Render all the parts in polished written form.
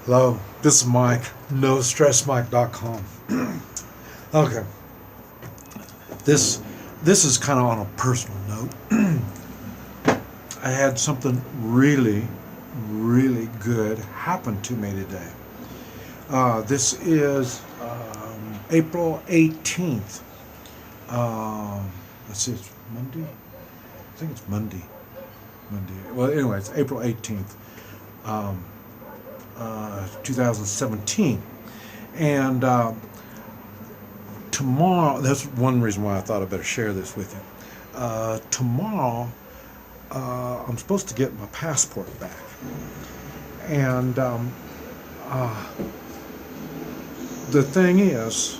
Hello, this is Mike, NoStressMike.com. Okay, this this is kind of on a personal note. I had something really good happen to me today. This is April 18th. Let's see, it's Monday? I think it's Monday. Well, anyway, it's April 18th. 2017. And tomorrow, that's one reason why I thought I better share this with you. Tomorrow, I'm supposed to get my passport back. And the thing is,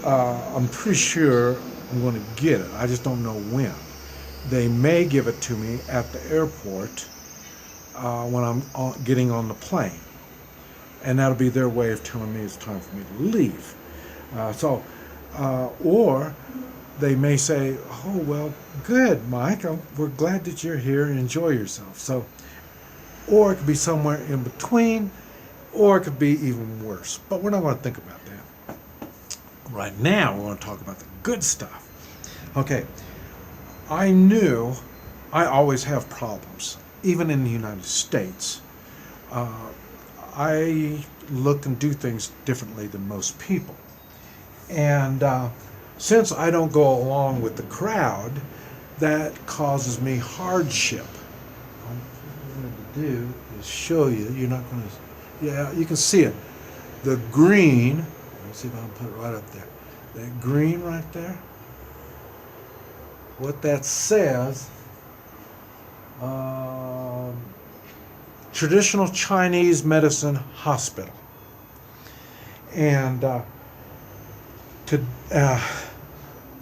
I'm pretty sure I'm going to get it. I just don't know when. They may give it to me at the airport when I'm getting on the plane. And that'll be their way of telling me it's time for me to leave. Or they may say, "Oh, well, good, Mike. We're glad that you're here and enjoy yourself." So, or it could be somewhere in between, or it could be even worse. But we're not going to think about that. Right now, we want to talk about the good stuff. Okay, I knew I always have problems, even in the United States. I look and do things differently than most people. And since I don't go along with the crowd, that causes me hardship. What I'm going to do is show you. You're not going to, yeah, you can see it. The green, let's see if I can put it right up there. That green right there, what that says, Traditional Chinese Medicine Hospital. And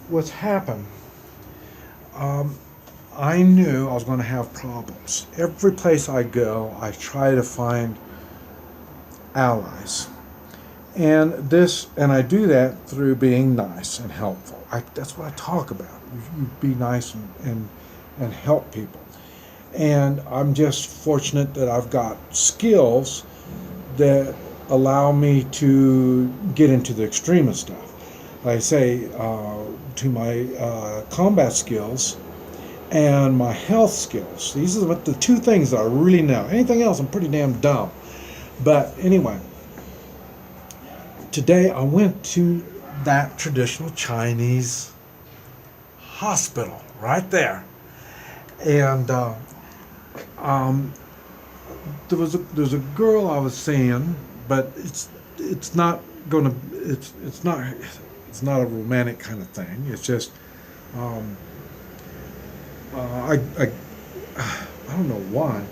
what's happened, I knew I was going to have problems. Every place I go, I try to find allies. And I do that through being nice and helpful. That's what I talk about. You be nice and help people. And I'm just fortunate that I've got skills that allow me to get into the extreme of stuff. Like I say, to my combat skills and my health skills. These are the two things that I really know. Anything else, I'm pretty damn dumb. But anyway, today I went to that traditional Chinese hospital right there. And there's a girl I was seeing, but it's not a romantic kind of thing. It's just I don't know why.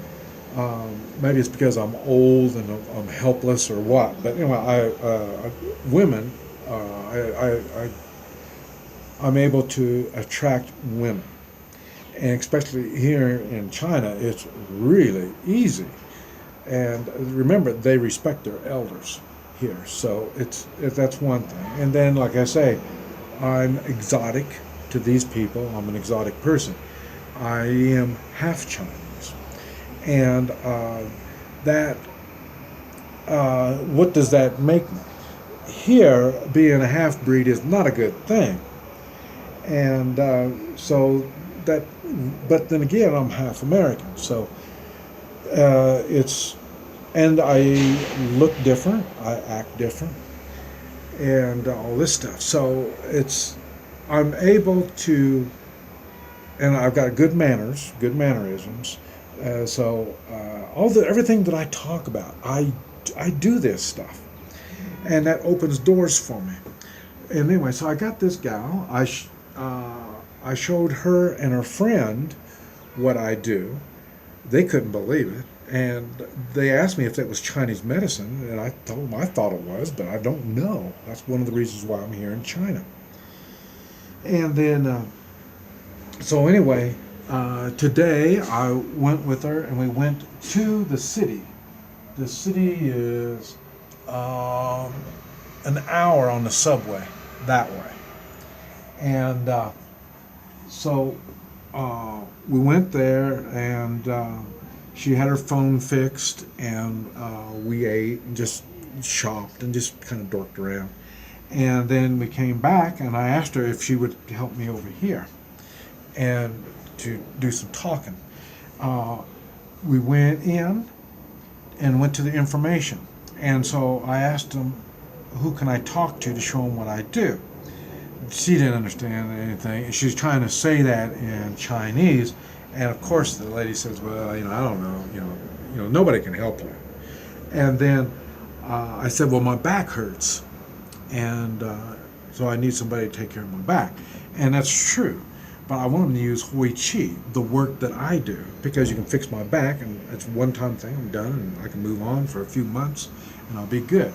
Maybe it's because I'm old and I'm helpless or what. But anyway, women, I'm able to attract women. And especially here in China, it's really easy. And remember, they respect their elders here, so that's one thing. And then, like I say, I'm exotic to these people. I'm an exotic person. I am half Chinese, and what does that make me? Here, being a half breed is not a good thing, and but then again, I'm half American, so and I look different, I act different, and all this stuff. So I'm able to, and I've got good manners, good mannerisms. Everything that I talk about, I do this stuff, and that opens doors for me. And anyway, so I got this gal. I showed her and her friend what I do. They couldn't believe it. And they asked me if that was Chinese medicine, and I told them I thought it was, but I don't know. That's one of the reasons why I'm here in China. And then, so anyway, today I went with her, and we went to the city. The city is an hour on the subway that way. And so we went there, and she had her phone fixed, and we ate and just shopped and just kind of dorked around. And then we came back, and I asked her if she would help me over here and to do some talking. We went in and went to the information. And so I asked them, who can I talk to show them what I do? She didn't understand anything. She was trying to say that in Chinese, and of course the lady says, "Well, I don't know. Nobody can help you." And then I said, "Well, my back hurts, and so I need somebody to take care of my back," and that's true. But I want them to use Hui Chi, the work that I do, because you can fix my back, and it's a one-time thing. I'm done, and I can move on for a few months, and I'll be good.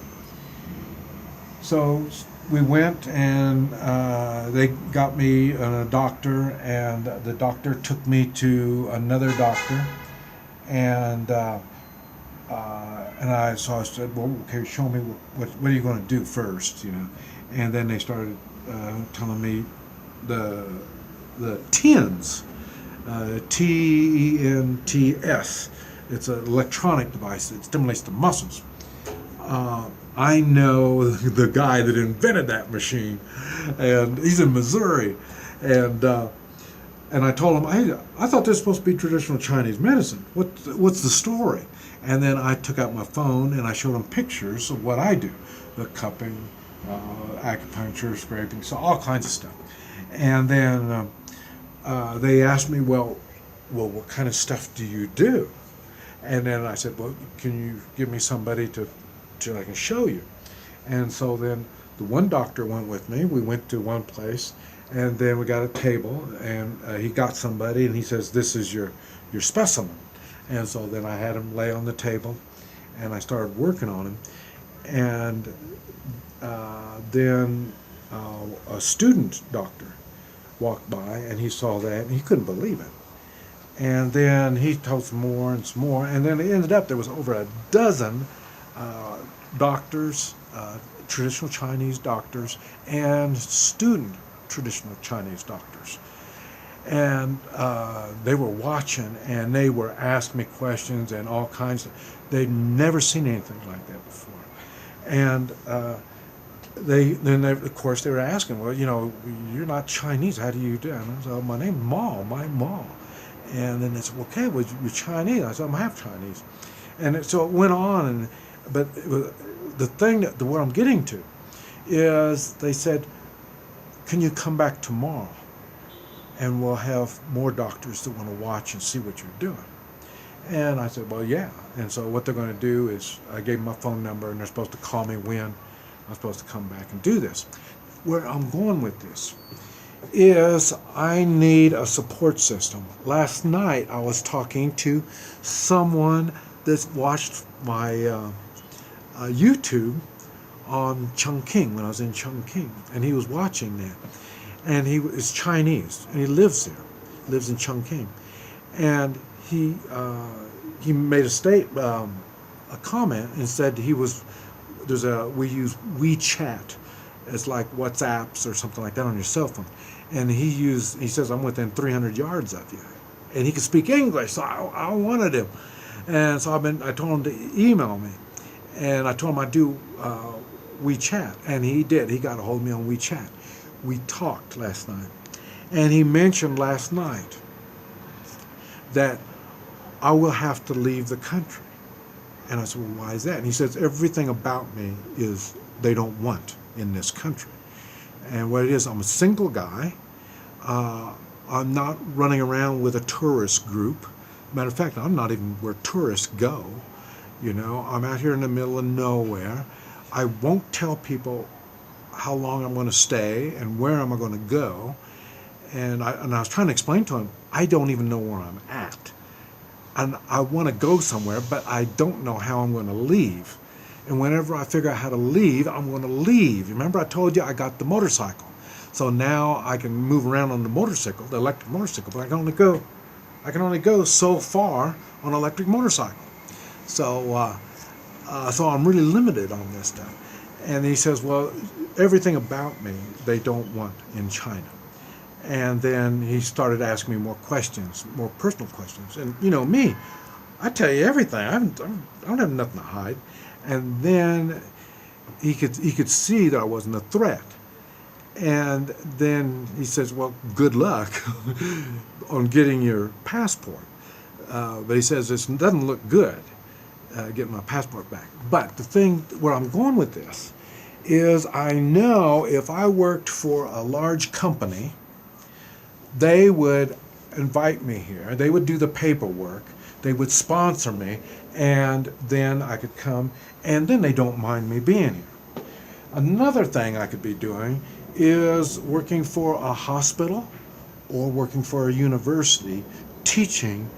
So we went, and they got me a doctor, and the doctor took me to another doctor, and I said, well, okay, show me what are you going to do first, and then they started telling me the TENS, TENTS. It's an electronic device that stimulates the muscles. I know the guy that invented that machine, and he's in Missouri, and I told him, I thought this was supposed to be traditional Chinese medicine. What's the story? And then I took out my phone and I showed him pictures of what I do, the cupping, acupuncture, scraping, so all kinds of stuff. And then they asked me, well, what kind of stuff do you do? And then I said, well, can you give me somebody to I can show you? And so then the one doctor went with me. We went to one place, and then we got a table, and he got somebody, and he says, this is your specimen. And so then I had him lay on the table, and I started working on him. And then a student doctor walked by, and he saw that, and he couldn't believe it. And then he told some more, and then it ended up there was over a dozen doctors, traditional Chinese doctors, and student traditional Chinese doctors. And they were watching, and they were asking me questions and all kinds of. They'd never seen anything like that before. And of course they were asking, well, you're not Chinese. How do you do it? And I said, oh, my name's Ma, my Ma. And then they said, okay, well, you're Chinese. I said, I'm half Chinese. And so it went on, but the thing that what I'm getting to is they said, can you come back tomorrow? And we'll have more doctors that want to watch and see what you're doing. And I said, well, yeah. And so what they're going to do is I gave them my phone number, and they're supposed to call me when I'm supposed to come back and do this. Where I'm going with this is I need a support system. Last night I was talking to someone that's watched my YouTube on Chongqing when I was in Chongqing, and he was watching that. And he is Chinese, and he lives in Chongqing. And he made a comment and said we use WeChat. It's like WhatsApps or something like that on your cell phone. And he says, I'm within 300 yards of you. And he could speak English, so I wanted him. And so I told him to email me. And I told him I'd do WeChat. And he did. He got a hold of me on WeChat. We talked last night. And he mentioned last night that I will have to leave the country. And I said, well, why is that? And he says, everything about me is they don't want in this country. And what it is, I'm a single guy. I'm not running around with a tourist group. Matter of fact, I'm not even where tourists go. I'm out here in the middle of nowhere. I won't tell people how long I'm going to stay and where am I going to go. And I was trying to explain to him, I don't even know where I'm at. And I want to go somewhere, but I don't know how I'm going to leave. And whenever I figure out how to leave, I'm going to leave. Remember I told you I got the motorcycle. So now I can move around on the motorcycle, the electric motorcycle, but I can only go so far on an electric motorcycle. So I'm really limited on this stuff. And he says, well, everything about me they don't want in China. And then he started asking me more questions, more personal questions. And me, I tell you everything. I don't have nothing to hide. And then he could see that I wasn't a threat. And then he says, well, good luck on getting your passport. But he says, it doesn't look good getting my passport back. But the thing where I'm going with this is I know if I worked for a large company, they would invite me here. They would do the paperwork. They would sponsor me. And then I could come. And then they don't mind me being here. Another thing I could be doing is working for a hospital or working for a university teaching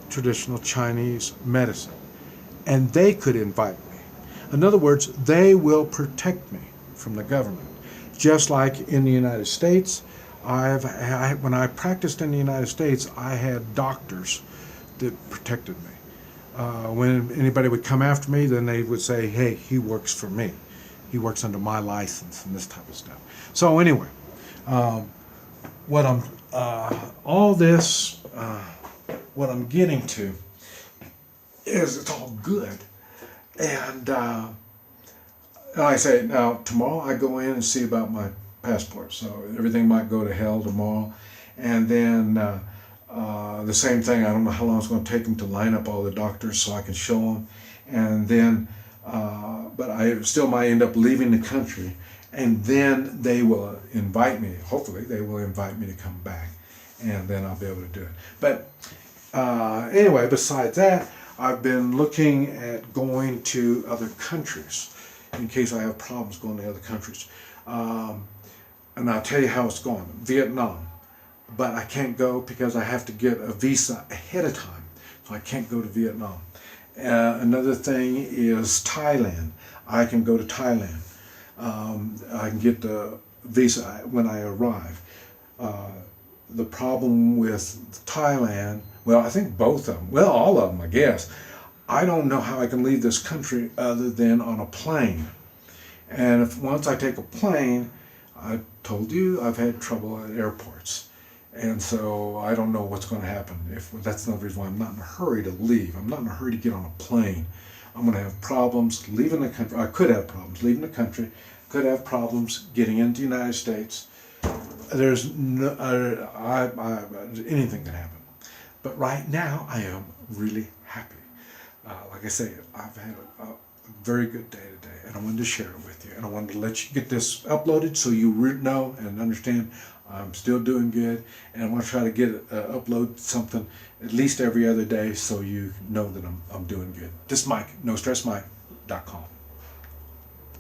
traditional Chinese medicine. And they could invite me. In other words, they will protect me from the government. Just like in the United States, when I practiced in the United States, I had doctors that protected me. When anybody would come after me, then they would say, hey, he works for me. He works under my license and this type of stuff. So anyway, what I'm getting to is it's all good. And like I say, now tomorrow I go in and see about my passport. So everything might go to hell tomorrow. And then the same thing, I don't know how long it's going to take them to line up all the doctors so I can show them. And then, but I still might end up leaving the country. And then they will invite me, hopefully they will invite me to come back. And then I'll be able to do it. But anyway, besides that, I've been looking at going to other countries in case I have problems going to other countries. And I'll tell you how it's going. Vietnam. But I can't go because I have to get a visa ahead of time. So I can't go to Vietnam. Another thing is Thailand. I can go to Thailand. I can get the visa when I arrive. The problem with Thailand, well, I think both of them, well, all of them, I guess. I don't know how I can leave this country other than on a plane. And once I take a plane, I told you I've had trouble at airports. And so I don't know what's going to happen. That's another reason why I'm not in a hurry to leave. I'm not in a hurry to get on a plane. I'm going to have problems leaving the country. I could have problems leaving the country. Could have problems getting into the United States. There's anything can happen. But right now, I am really happy. Like I say, I've had a very good day today, and I wanted to share it with you. And I wanted to let you get this uploaded so you know and understand I'm still doing good. And I want to try to get upload something at least every other day so you know that I'm doing good. This is Mike, NoStressMike.com.